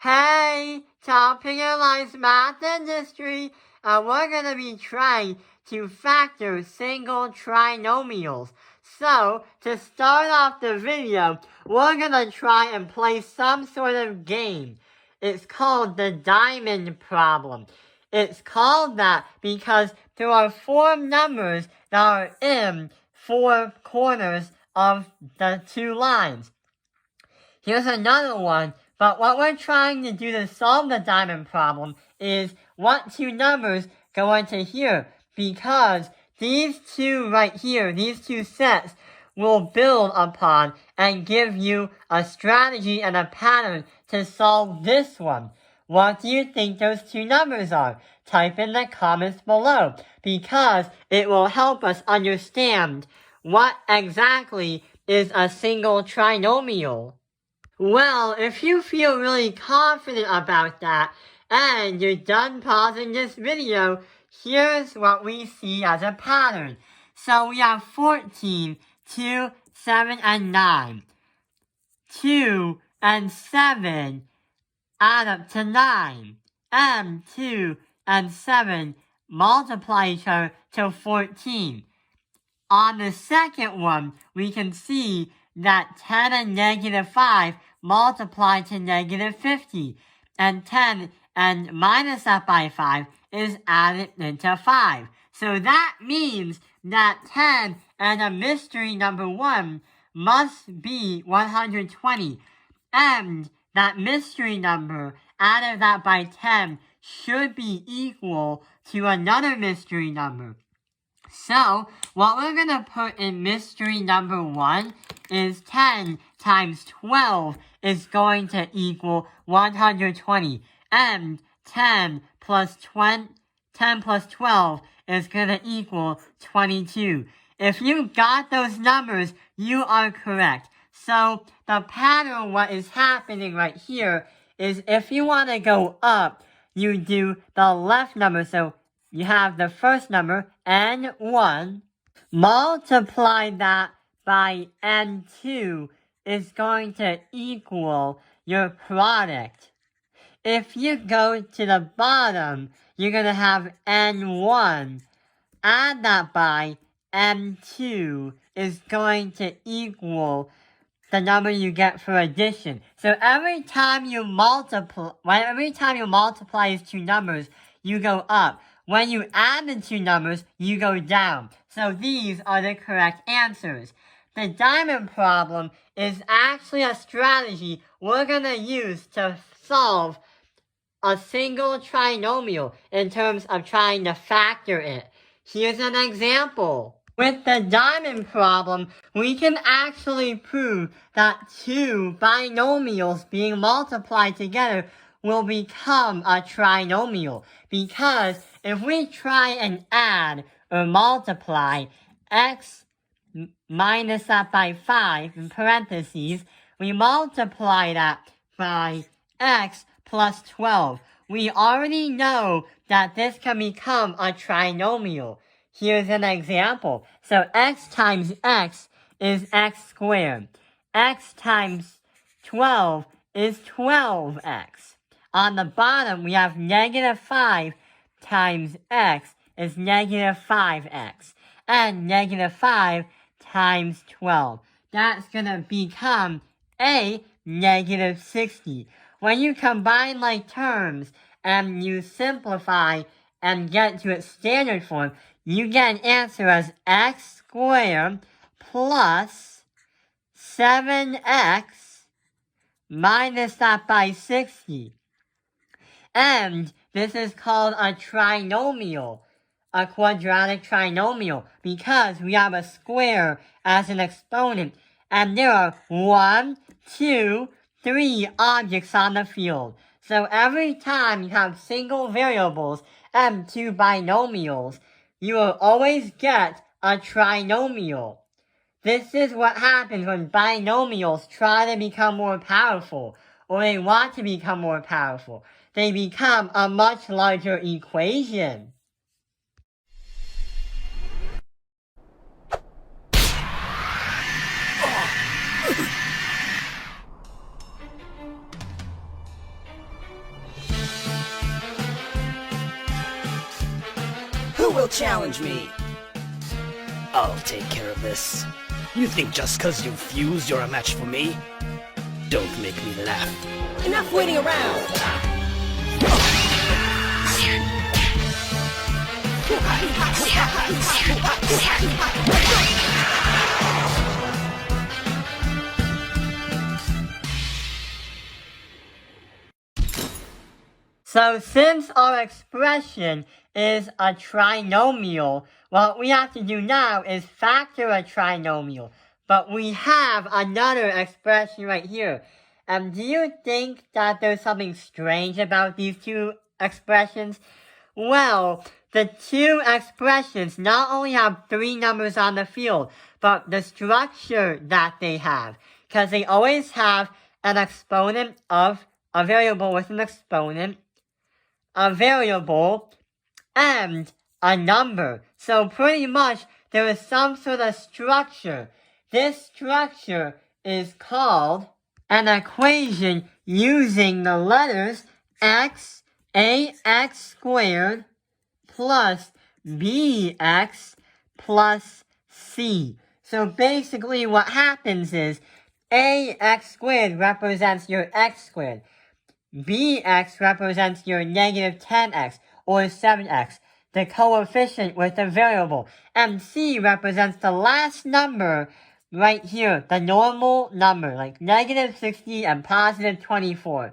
Hey, Top Penalized Math Industry, we're going to be trying to factor single trinomials. So, to start off the video, we're going to try and play some sort of game. It's called the diamond problem. It's called that because there are 4 numbers that are in 4 corners of the 2 lines. Here's another one, but what we're trying to do to solve the diamond problem is what 2 numbers go into here, because these 2 right here, these 2 sets, will build upon and give you a strategy and a pattern to solve this one. What do you think those 2 numbers are? Type in the comments below, because it will help us understand what exactly is a single trinomial. Well, if you feel really confident about that, and you're done pausing this video, here's what we see as a pattern. So we have 14, 2, 7, and 9. 2 and 7 add up to 9. And 2 and 7 multiply each other to 14. On the second one, we can see that 10 and negative 5 multiply to negative 50, and 10 and minus that by 5 is added into 5. So that means that 10 and a mystery number 1 must be 120, and that mystery number added that by 10 should be equal to another mystery number. So, what we're going to put in mystery number 1 is 10 times 12 is going to equal 120. And 10 plus 12 is going to equal 22. If you got those numbers, you are correct. So, the pattern, what is happening right here, is if you want to go up, you do the left number. So, you have the first number, n1, multiply that by n2 is going to equal your product. If you go to the bottom, you're going to have n1, add that by n2 is going to equal the number you get for addition. So every time you multiply these 2 numbers, you go up. When you add the 2 numbers, you go down. So these are the correct answers. The diamond problem is actually a strategy we're going to use to solve a single trinomial in terms of trying to factor it. Here's an example. With the diamond problem, we can actually prove that 2 binomials being multiplied together will become a trinomial, because if we try and add or multiply x minus that by 5 in parentheses, we multiply that by x plus 12. We already know that this can become a trinomial. Here's an example. So x times x is x squared. X times 12 is 12x. On the bottom, we have negative 5 times x is negative 5x. And negative 5 times 12. That's going to become a negative 60. When you combine like terms and you simplify and get to its standard form, you get an answer as x squared plus 7x minus that by 60. And this is called a trinomial, a quadratic trinomial, because we have a square as an exponent, and there are 1, 2, 3 objects on the field. So every time you have single variables and 2 binomials, you will always get a trinomial. This is what happens when binomials try to become more powerful, or they want to become more powerful. They become a much larger equation. Who will challenge me? I'll take care of this. You think just 'cause you've fused you're a match for me? Don't make me laugh. Enough waiting around! So since our expression is a trinomial, what we have to do now is factor a trinomial. But we have another expression right here. Do you think that there's something strange about these two expressions? Well, the two expressions not only have three numbers on the field, but the structure that they have. Because they always have an exponent of a variable with an exponent, a variable, and a number. So pretty much there is some sort of structure. This structure is called an equation using the letters x, ax squared, plus bx plus c. So basically what happens is ax squared represents your x squared. Bx represents your negative 10x or 7x, the coefficient with the variable. And c represents the last number right here, the normal number, like negative 60 and positive 24.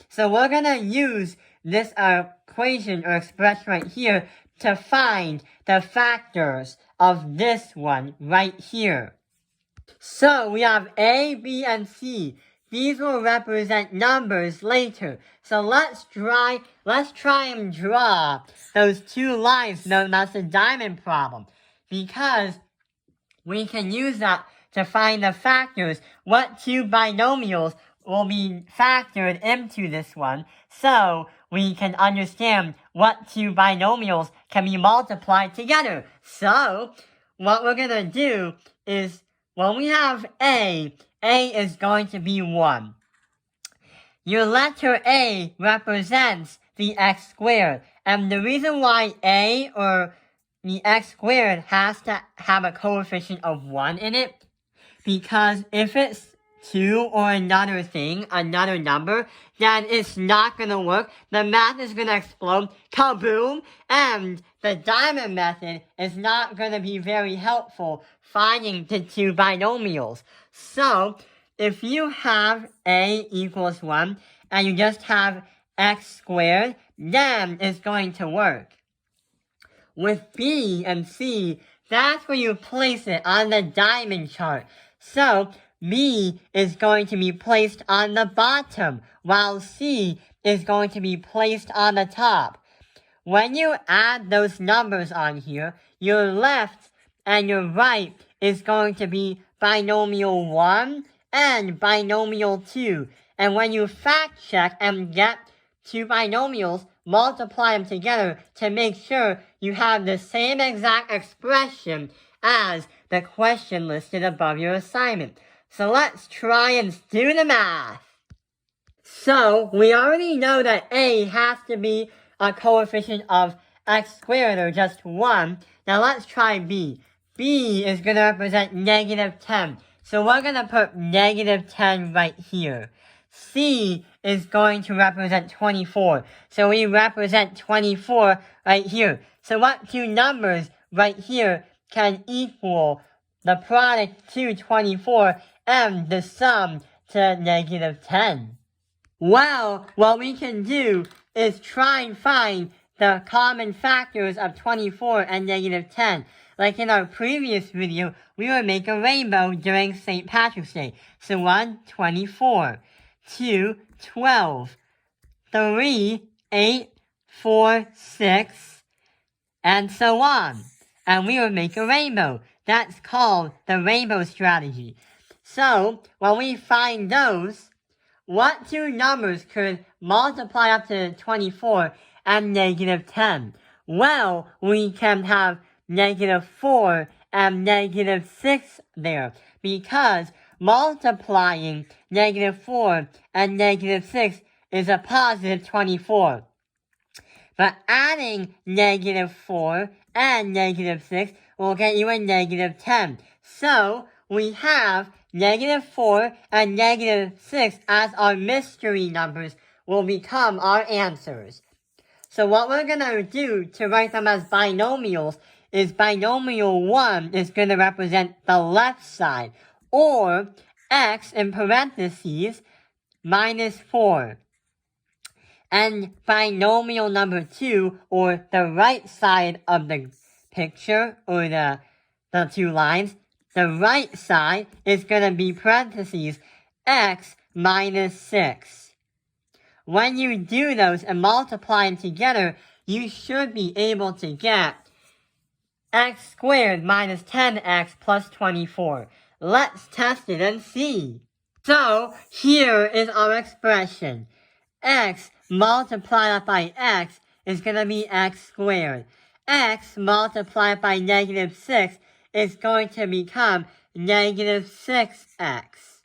So we're going to use this equation or expression right here to find the factors of this one right here. So we have A, B, and C. These will represent numbers later. So let's try and draw those two lines known as the diamond problem. Because we can use that to find the factors, what two binomials will be factored into this one, so we can understand what two binomials can be multiplied together. So what we're going to do is, when we have A is going to be 1. Your letter A represents the x squared. And the reason why A or the x squared has to have a coefficient of 1 in it, because if it's 2 or another thing, another number, then it's not going to work. The math is going to explode, kaboom, and the diamond method is not going to be very helpful finding the two binomials. So, if you have A equals 1, and you just have x squared, then it's going to work. With B and C, that's where you place it on the diamond chart. So, B is going to be placed on the bottom, while C is going to be placed on the top. When you add those numbers on here, your left and your right is going to be binomial 1 and binomial 2. And when you fact check and get two binomials, multiply them together to make sure you have the same exact expression as the question listed above your assignment. So let's try and do the math. So we already know that A has to be a coefficient of x squared, or just 1. Now let's try B. B is going to represent negative 10. So we're going to put negative 10 right here. C is going to represent 24. So we represent 24 right here. So what two numbers right here can equal the product to 24 and the sum to negative 10? Well, what we can do is try and find the common factors of 24 and negative 10. Like in our previous video, we would make a rainbow during St. Patrick's Day. So 1, 24. 2, 12. 3, 8, 4, 6, and so on. And we would make a rainbow. That's called the rainbow strategy. So, when we find those, what two numbers could multiply up to 24 and negative 10? Well, we can have negative 4 and negative 6 there, because multiplying negative 4 and negative 6 is a positive 24. But adding -4 and -6 will get you a -10. So we have -4 and -6 as our mystery numbers will become our answers. So what we're going to do to write them as binomials is binomial 1 is going to represent the left side, or x in parentheses -4. And binomial number 2, or the right side of the picture, or the two lines, the right side is going to be parentheses x -6. When you do those and multiply them together, you should be able to get x squared minus 10x plus 24. Let's test it and see. So, here is our expression. X multiplied by x is going to be x squared. X multiplied by -6 is going to become -6x.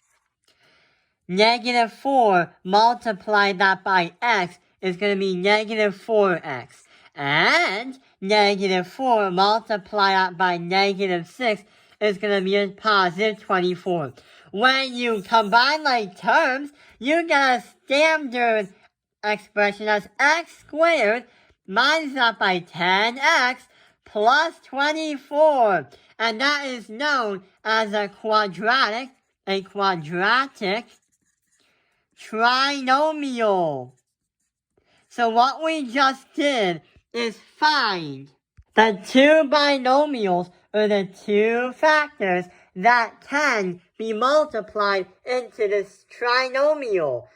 -4 multiplied that by x is going to be -4x. And -4 multiplied that by -6 is going to be a positive 24. When you combine like terms, you get a standard expression as x squared minus that by 10x plus 24. And that is known as a quadratic trinomial. So what we just did is find the two binomials, or the two factors that can be multiplied into this trinomial.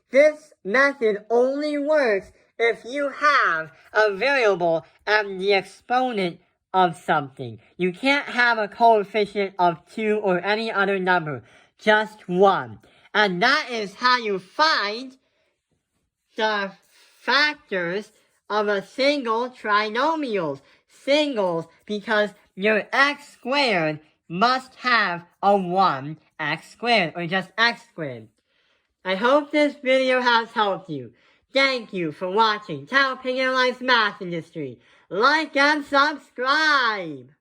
This method only works if you have a variable and the exponent of something. You can't have a coefficient of 2 or any other number, just 1. And that is how you find the factors of a single trinomial. Singles, because your x squared must have a 1 x squared, or just x squared. I hope this video has helped you. Thank you for watching Tao Ping Airlines Math Industry. Like and subscribe!